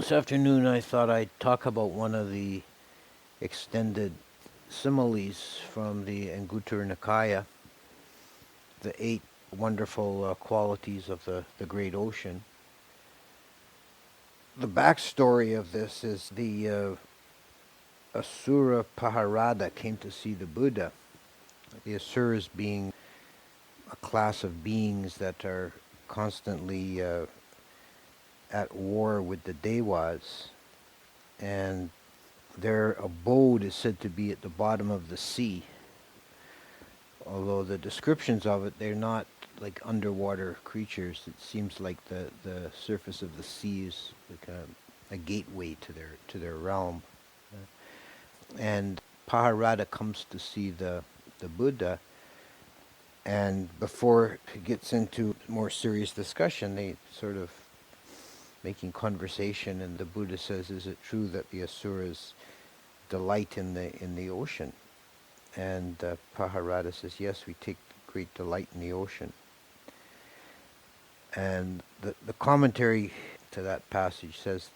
This afternoon I thought I'd talk about one of the extended similes from the Anguttara Nikaya, the 8 wonderful qualities of the great ocean. The backstory of this is the Asura Paharada came to see the Buddha. The Asuras being a class of beings that are constantly at war with the Devas, and their abode is said to be at the bottom of the sea. Although the descriptions of it, they're not like underwater creatures. It seems like the surface of the sea is like a gateway to their realm. And Paharada comes to see the Buddha, and before it gets into more serious discussion, they sort of making conversation, and the Buddha says, "Is it true that the Asuras delight in the ocean?" And Paharada says, "Yes, we take great delight in the ocean." And the commentary to that passage says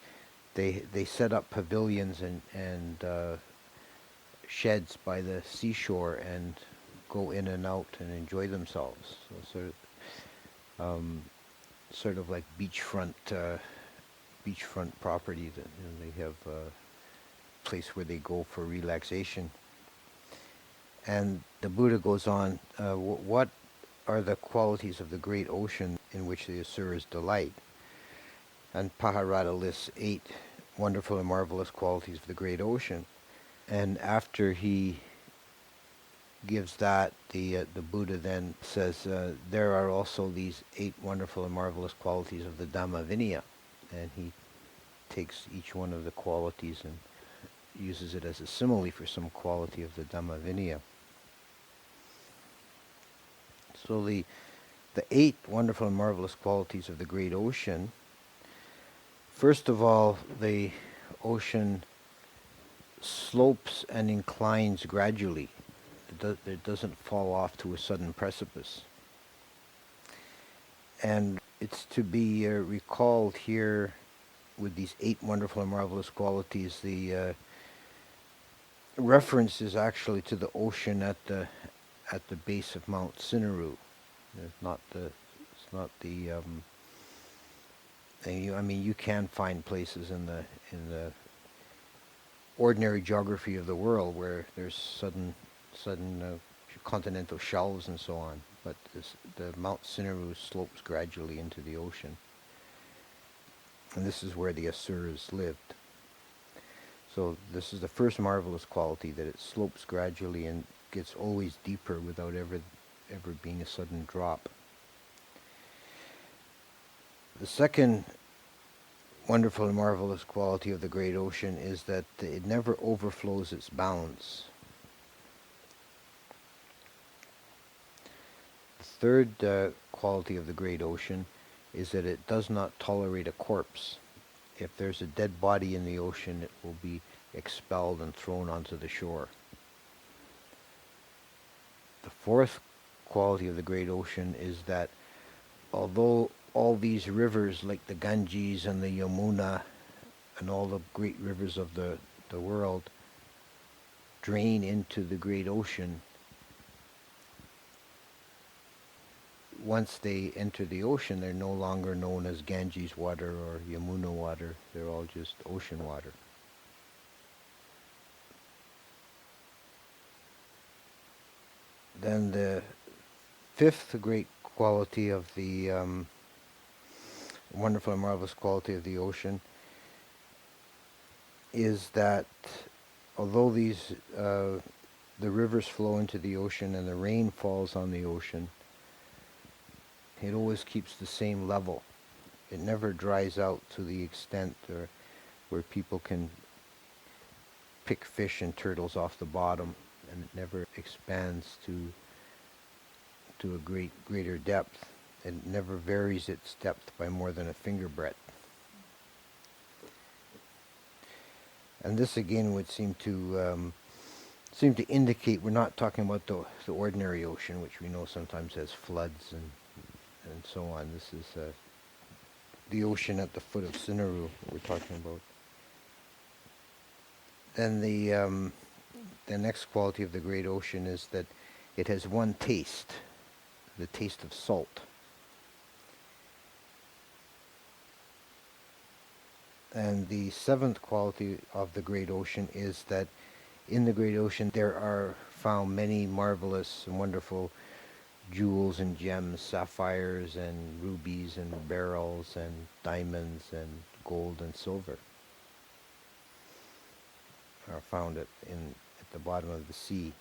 they set up pavilions and sheds by the seashore and go in and out and enjoy themselves. So sort of like beachfront property. That they have a place where they go for relaxation. And the Buddha goes on, what are the qualities of the great ocean in which the Asuras delight? And Paharada lists 8 wonderful and marvelous qualities of the great ocean. And after he gives that, the Buddha then says, there are also these 8 wonderful and marvelous qualities of the Dhamma Vinaya. And he takes each one of the qualities and uses it as a simile for some quality of the Dhamma Vinaya. So the 8 wonderful and marvelous qualities of the great ocean, first of all, the ocean slopes and inclines gradually. It doesn't fall off to a sudden precipice. And it's to be recalled here with these 8 wonderful and marvelous qualities. The reference is actually to the ocean at the base of Mount Sinnaru. It's not the. You can find places in the ordinary geography of the world where there's sudden continental shelves and so on, but the Mount Sinnaru slopes gradually into the ocean, and this is where the Asuras lived. So this is the first marvelous quality, that it slopes gradually and gets always deeper without ever being a sudden drop. The second wonderful and marvelous quality of the great ocean is that it never overflows its bounds. The third quality of the great ocean is that it does not tolerate a corpse. If there's a dead body in the ocean, it will be expelled and thrown onto the shore. The fourth quality of the great ocean is that although all these rivers like the Ganges and the Yamuna and all the great rivers of the world drain into the great ocean, once they enter the ocean, they're no longer known as Ganges water or Yamuna water. They're all just ocean water. Then the fifth great quality of the wonderful and marvelous quality of the ocean is that although the rivers flow into the ocean and the rain falls on the ocean, it always keeps the same level. It never dries out to the extent where people can pick fish and turtles off the bottom, and it never expands to a greater depth. It never varies its depth by more than a finger breadth. And this again would seem to indicate we're not talking about the ordinary ocean, which we know sometimes has floods and so on. This is the ocean at the foot of Sinaru we're talking about. Then the next quality of the great ocean is that it has one taste, the taste of salt. And the seventh quality of the great ocean is that in the great ocean there are found many marvelous and wonderful jewels and gems, sapphires and rubies and beryls and diamonds and gold and silver are found at the bottom of the sea.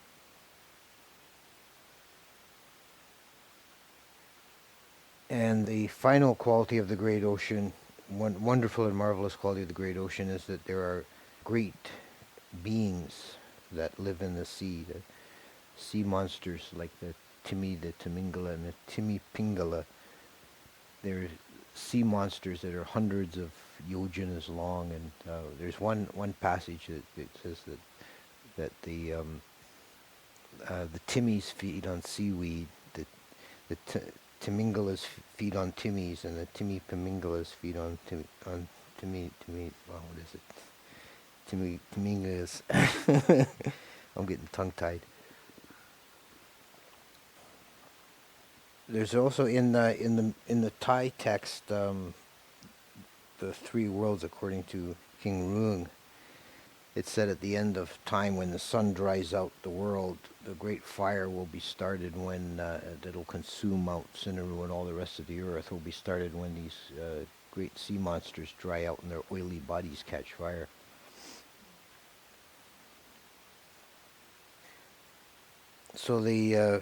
And the final quality of the great ocean, one wonderful and marvelous quality of the great ocean, is that there are great beings that live in the sea, the sea monsters like the Timi, the Timingala, and the Timipingala. They're sea monsters that are hundreds of yojanas long, and there's one passage that says that the Timis feed on seaweed, the Timingalas feed on Timis, and the Timipimingalas feed on Timi. Well, what is it? Timingalas. I'm getting tongue-tied. There's also in the Thai text, the three worlds according to King Roong. It said at the end of time, when the sun dries out the world, the great fire will be started when that'll consume Mount Sinaru and all the rest of the earth will be started when these great sea monsters dry out and their oily bodies catch fire. So the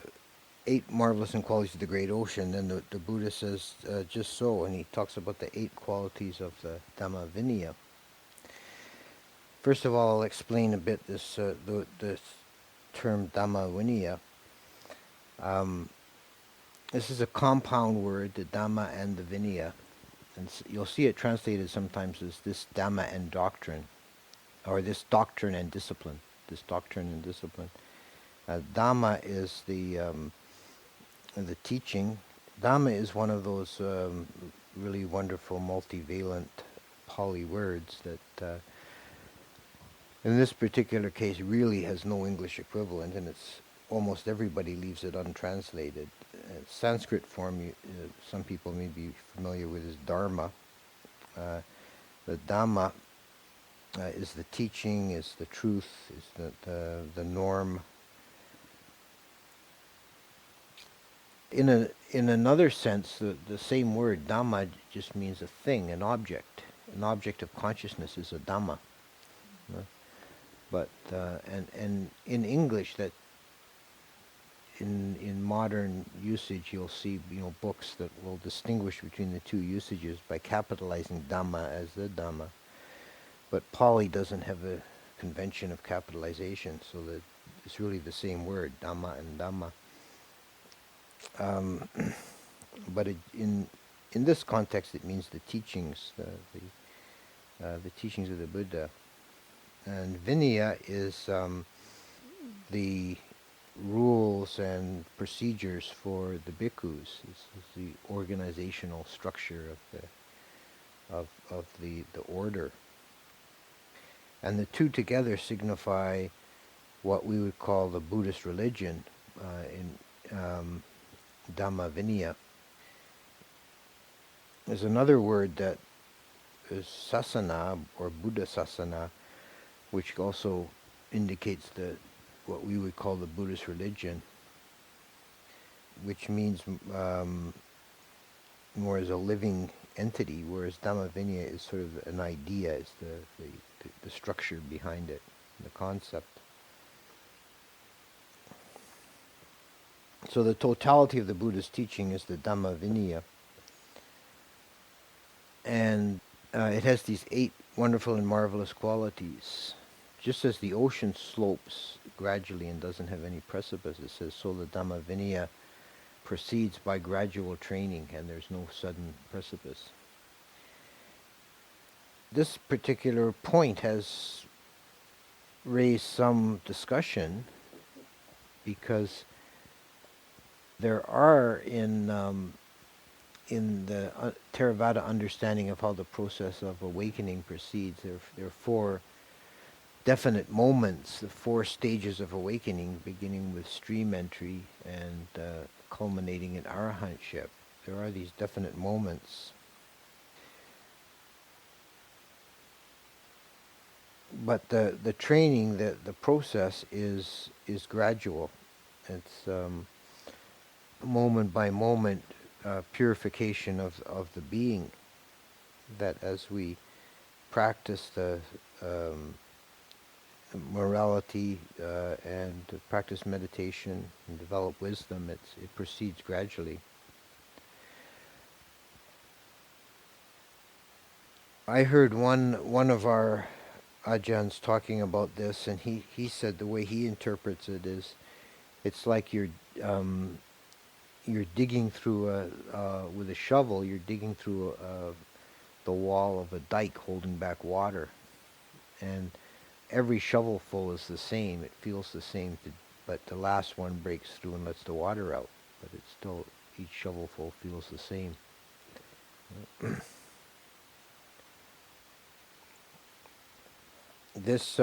8 marvelous and qualities of the great ocean, then the Buddha says just so, and he talks about the 8 qualities of the Dhamma Vinaya. First of all, I'll explain a bit this the term Dhamma Vinaya. This is a compound word, the Dhamma and the Vinaya, and you'll see it translated sometimes as this Dhamma and doctrine, or this doctrine and discipline. This doctrine and discipline. Dhamma is the teaching. Dhamma is one of those really wonderful multivalent Pali words that in this particular case really has no English equivalent, and it's almost everybody leaves it untranslated. Sanskrit form, some people may be familiar with, is Dharma. The Dhamma is the teaching, is the truth, is the norm. In another sense, the same word, Dhamma, just means a thing, an object. An object of consciousness is a Dhamma. But and in English, that in modern usage, you'll see books that will distinguish between the two usages by capitalizing Dhamma as the Dhamma. But Pali doesn't have a convention of capitalization, so that it's really the same word, Dhamma and Dhamma. But in this context, it means the teachings, the teachings of the Buddha. And Vinaya is the rules and procedures for the bhikkhus. This is the organizational structure of the order. And the two together signify what we would call the Buddhist religion in Dhamma Vinaya. There's another word that is sasana, or Buddha sasana, which also indicates what we would call the Buddhist religion, which means more as a living entity, whereas Dhamma Vinaya is sort of an idea, is the structure behind it, the concept. So the totality of the Buddha's teaching is the Dhamma Vinaya, and it has these 8 wonderful and marvelous qualities. Just as the ocean slopes gradually and doesn't have any precipices, so the Dhamma Vinaya proceeds by gradual training, and there's no sudden precipice. This particular point has raised some discussion because there are in in the Theravada understanding of how the process of awakening proceeds, there are four definite moments, the four stages of awakening, beginning with stream entry and culminating in arahantship. There are these definite moments, but the training, the process is gradual. It's moment by moment purification of the being. That as we practice the morality and practice meditation and develop wisdom, it proceeds gradually. I heard one of our Ajahns talking about this, and he said the way he interprets it is, it's like you're digging through with a shovel. You're digging through the wall of a dike holding back water, and every shovelful is the same. It feels the same, but the last one breaks through and lets the water out. But it's still, each shovelful feels the same. This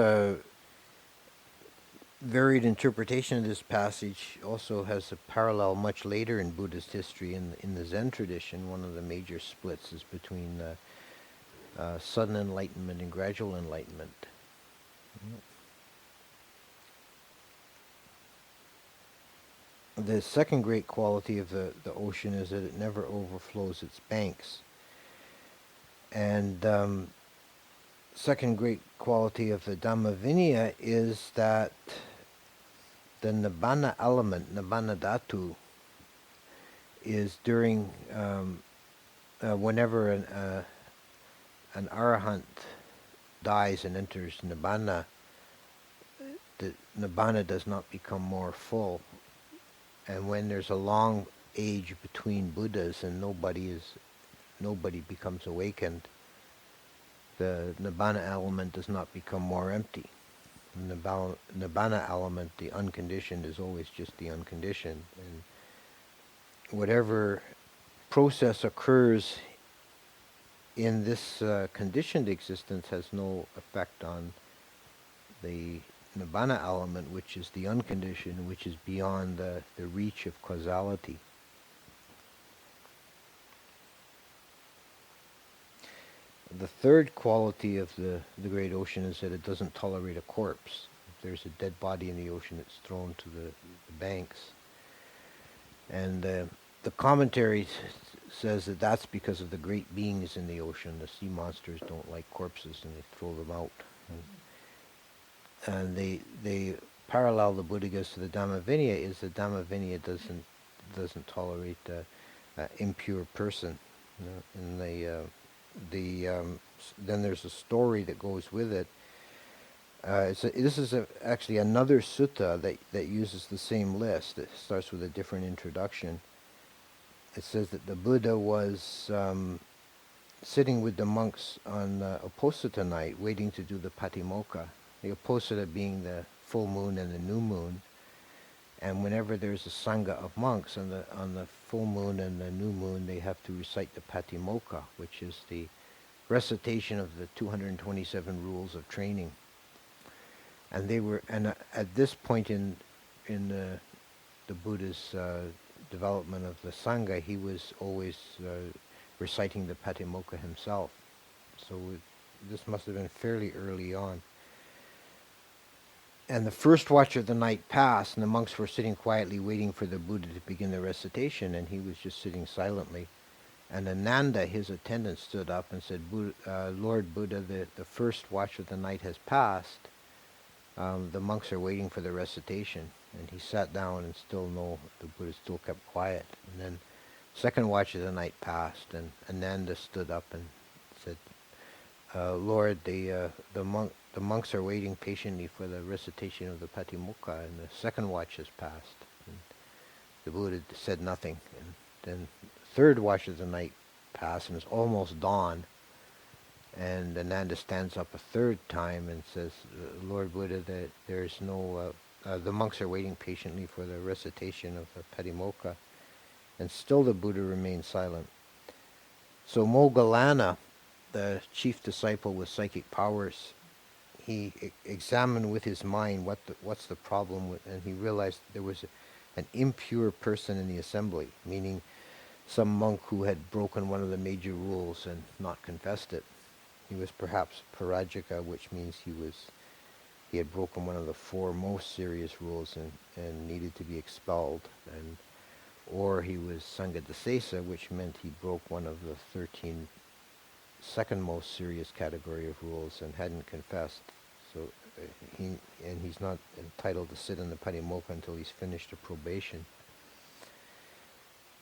varied interpretation of this passage also has a parallel much later in Buddhist history. In the Zen tradition, one of the major splits is between sudden enlightenment and gradual enlightenment. The second great quality of the ocean is that it never overflows its banks. And second great quality of the Dhamma Vinaya is that the Nibbana element, Nibbana Dhatu, is during whenever an arahant dies and enters Nibbana, the Nibbana does not become more full. And when there's a long age between Buddhas and nobody becomes awakened, the Nibbana element does not become more empty. The Nibbana element, the unconditioned, is always just the unconditioned. And whatever process occurs in this conditioned existence has no effect on the Nibbana element, which is the unconditioned, which is beyond the reach of causality. The third quality of the great ocean is that it doesn't tolerate a corpse. If there's a dead body in the ocean, it's thrown to the banks. And the commentary says that that's because of the great beings in the ocean. The sea monsters don't like corpses and they throw them out. And they parallel the Buddhists to the Dhamma Vinaya is the Dhamma Vinaya doesn't tolerate impure person. You know? And then there's a story that goes with it. This is actually another sutta that uses the same list. It starts with a different introduction. It says that the Buddha was sitting with the monks on Uposatha night, waiting to do the Patimokkha. The Uposatha being the full moon and the new moon. And whenever there's a sangha of monks on the full moon and the new moon, they have to recite the Patimokkha, which is the recitation of the 227 rules of training. And at this point in the Buddha's development of the sangha, he was always reciting the Patimokkha himself. So this must have been fairly early on. And the first watch of the night passed, and the monks were sitting quietly waiting for the Buddha to begin the recitation, and he was just sitting silently. And Ananda, his attendant, stood up and said, Lord Buddha, the first watch of the night has passed. The monks are waiting for the recitation. And he sat down, and the Buddha still kept quiet. And then second watch of the night passed, and Ananda stood up and said, Lord, the monks are waiting patiently for the recitation of the Patimokkha, and the second watch has passed. And the Buddha said nothing. And then the third watch of the night passed, and it's almost dawn. And Ananda stands up a third time and says, Lord Buddha, there's no... the monks are waiting patiently for the recitation of the Patimokkha. And still the Buddha remained silent. So Moggallana, the chief disciple with psychic powers, he examined with his mind what's the problem with, and he realized there was an impure person in the assembly, meaning some monk who had broken one of the major rules and not confessed it. He was perhaps parajika, which means he had broken one of the four most serious rules and needed to be expelled, and or he was sanghadasesa, which meant he broke one of the 13 second most serious category of rules and hadn't confessed. So he and he's not entitled to sit in the patimokkha until he's finished a probation.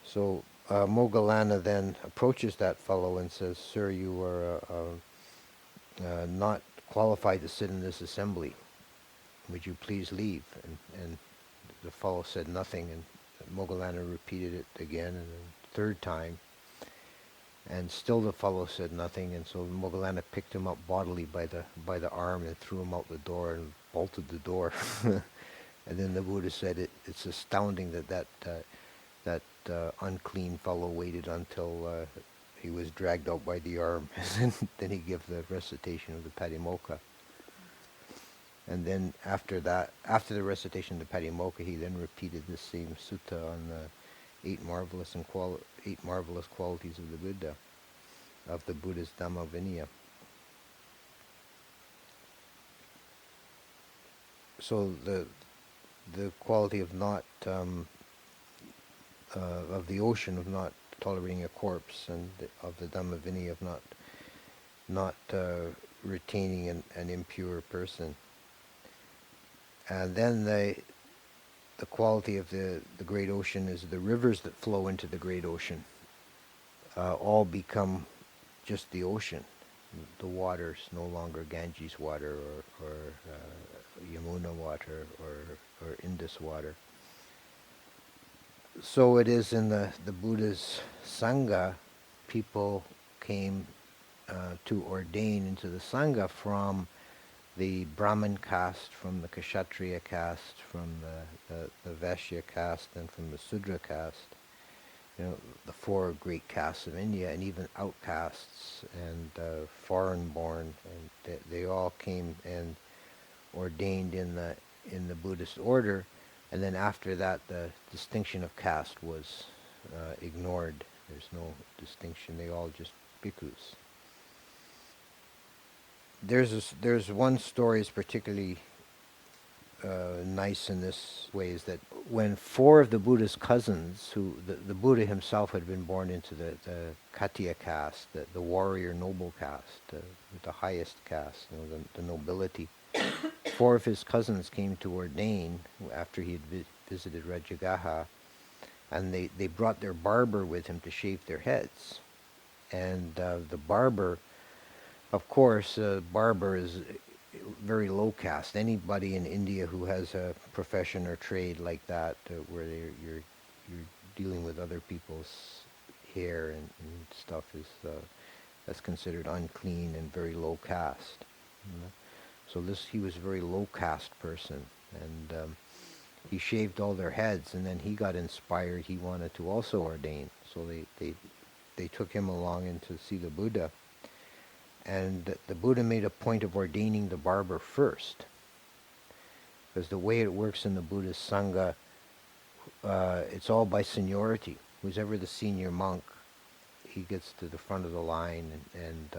So Moggallana then approaches that fellow and says, "Sir, you are not qualified to sit in this assembly. Would you please leave?" And the fellow said nothing, and Moggallana repeated it again and a third time, and still the fellow said nothing. And so Moggallana picked him up bodily by the arm and threw him out the door and bolted the door. And then the Buddha said, "It's astounding that unclean fellow waited until he was dragged out by the arm." And then he gave the recitation of the Patimokkha. And then after the recitation of the Patimokkha, he then repeated the same sutta on the eight marvelous qualities of the Buddha, of the Buddha's Dhamma Vinaya. So the quality of not of the ocean of not tolerating a corpse, and of the Dhamma Vinaya of not retaining an impure person. And then the quality of the great ocean is the rivers that flow into the great ocean all become just the ocean. The water's no longer Ganges water or Yamuna water or Indus water. So it is in the Buddha's Sangha, people came to ordain into the Sangha from the Brahmin caste, from the Kshatriya caste, from the Vaishya caste, and from the Sudra caste. You know, the four great castes of India, and even outcasts and foreign-born, and they all came and ordained in the Buddhist order. And then after that, the distinction of caste was ignored. There's no distinction. They all just bhikkhus. There's one story is particularly nice in this way, is that when four of the Buddha's cousins, who the Buddha himself had been born into the Khattiya caste, the warrior noble caste, the highest caste, you know, the nobility. Four of his cousins came to ordain after he had visited Rajagaha, and they brought their barber with him to shave their heads. And the barber, of course, barber is very low caste. Anybody in India who has a profession or trade like that, where you're dealing with other people's hair and stuff, is that's considered unclean and very low caste. You know? So he was a very low caste person, and he shaved all their heads, and then he got inspired. He wanted to also ordain, so they took him along in to see the Buddha. And the Buddha made a point of ordaining the barber first, because the way it works in the Buddhist Sangha, it's all by seniority. Who's ever the senior monk, he gets to the front of the line, and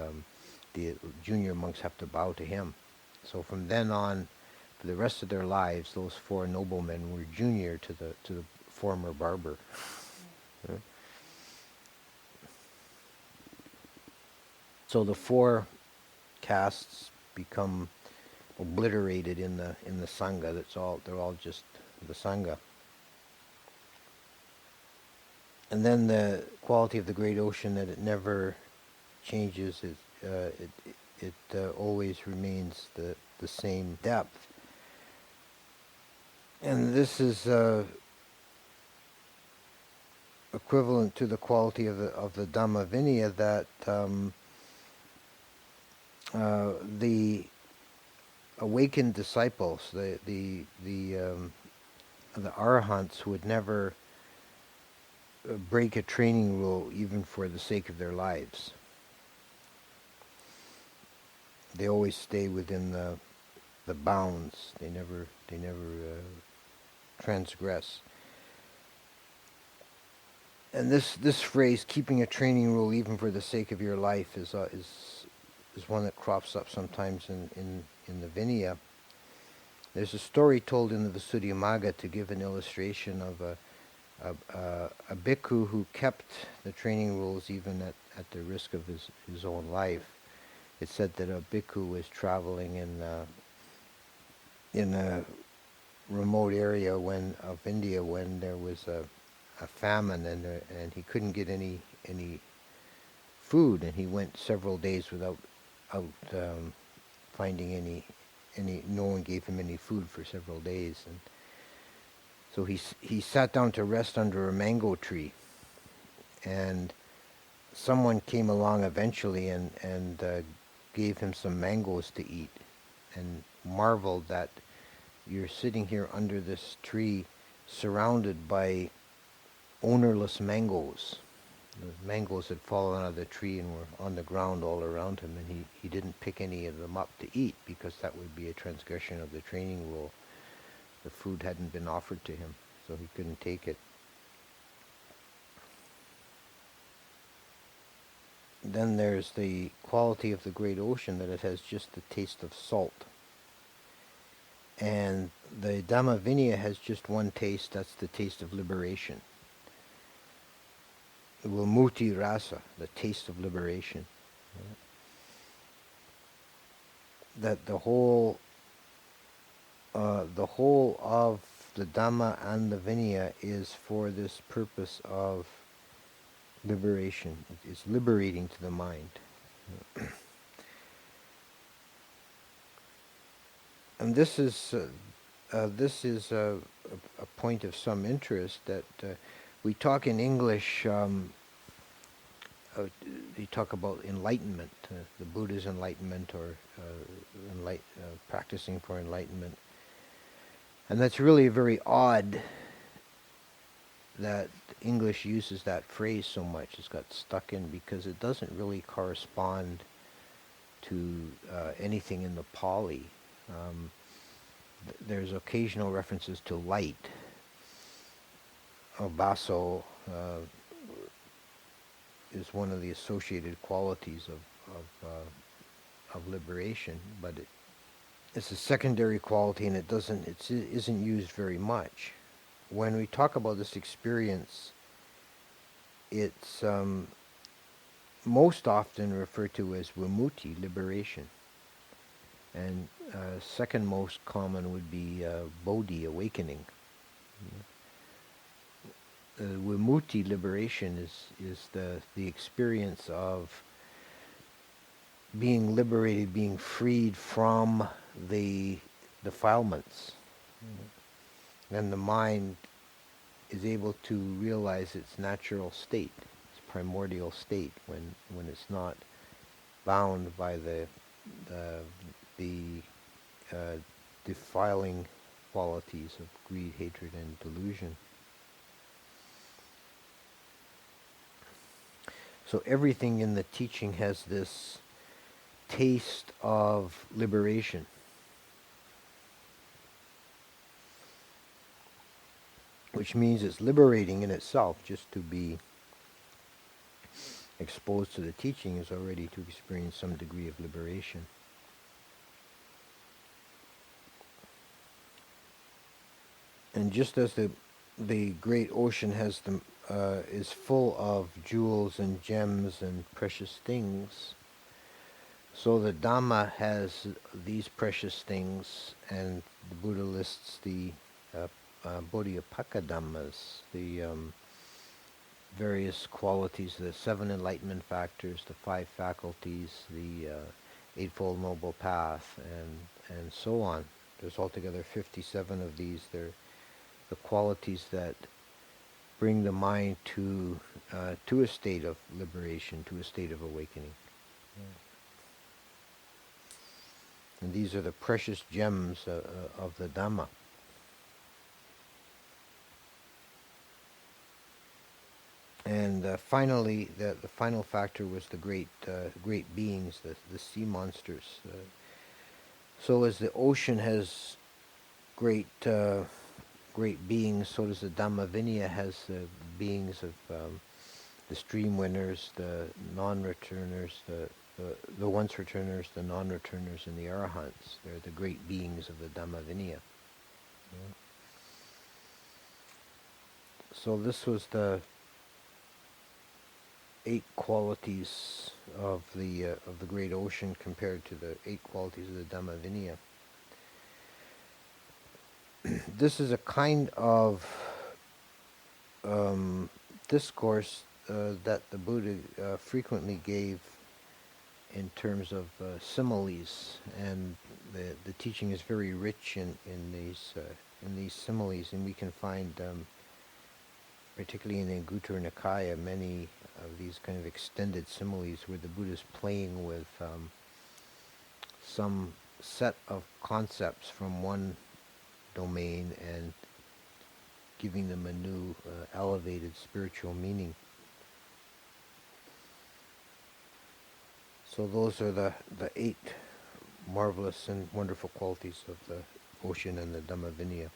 the junior monks have to bow to him. So from then on, for the rest of their lives, those four noblemen were junior to the former barber. Yeah. So the four castes become obliterated in the Sangha. They're all just the Sangha. And then the quality of the great ocean, that it never changes. It always remains the same depth. And this is equivalent to the quality of the Dhamma Vinaya, that the awakened disciples, the arahants, who had never break a training rule even for the sake of their lives. They always stay within the bounds. They never transgress. And this phrase, keeping a training rule even for the sake of your life, is one that crops up sometimes in the Vinaya. There's a story told in the Visuddhimagga to give an illustration of a bhikkhu who kept the training rules even at the risk of his own life. It said that a bhikkhu was traveling in a remote area of India when there was a famine and he couldn't get any food, and he went several days without finding any. No one gave him any food for several days, and so he sat down to rest under a mango tree, and someone came along eventually and gave him some mangoes to eat, and marveled that you're sitting here under this tree surrounded by ownerless mangoes. The mangoes had fallen out of the tree and were on the ground all around him, and he didn't pick any of them up to eat because that would be a transgression of the training rule. The food hadn't been offered to him, so he couldn't take it. Then there's the quality of the great ocean, that it has just the taste of salt. And the Dhamma Vinaya has just one taste, that's the taste of liberation. The Vimutti rasa, the taste of liberation. That the whole of the Dhamma and the Vinaya is for this purpose of liberation. It's liberating to the mind. And this is a point of some interest, that we talk in English. We talk about enlightenment, the Buddha's enlightenment, or practicing for enlightenment, and that's really very odd that English uses that phrase so much. It's got stuck in because it doesn't really correspond to anything in the Pali. There's occasional references to light. Baso is one of the associated qualities of liberation, but it's a secondary quality, and it isn't used very much. When we talk about this experience, it's most often referred to as vimutti, liberation. And second most common would be bodhi, awakening. Vimutti, liberation, is the experience of being liberated, being freed from the defilements. Then the mind is able to realize its natural state, its primordial state, when it's not bound by the defiling qualities of greed, hatred, and delusion. So everything in the teaching has this taste of liberation. Which means it's liberating in itself. Just to be exposed to the teaching is already to experience some degree of liberation. And just as the great ocean has is full of jewels and gems and precious things, so the Dhamma has these precious things, and the Buddha lists the Bodhipaka Dhammas, the various qualities, the 7 enlightenment factors, the 5 faculties, the Eightfold Noble Path, and so on. There's altogether 57 of these. They're the qualities that bring the mind to a state of liberation, to a state of awakening. And these are the precious gems of the Dhamma. And finally, the final factor was the great beings, the sea monsters. So as the ocean has great beings, so does the Dhammavinaya has beings of the stream winners, the non-returners, the once returners, the non-returners, and the arahants. They're the great beings of the Dhammavinaya. Yeah. So this was the 8 qualities of the great ocean compared to the 8 qualities of the Dhammavinaya. This is a kind of discourse that the Buddha frequently gave in terms of similes, and the teaching is very rich in these similes, and we can find, particularly in the Anguttara Nikaya, many of these kind of extended similes where the Buddha is playing with some set of concepts from one domain and giving them a new elevated spiritual meaning. So those are the 8 marvelous and wonderful qualities of the ocean and the Dhammavinaya.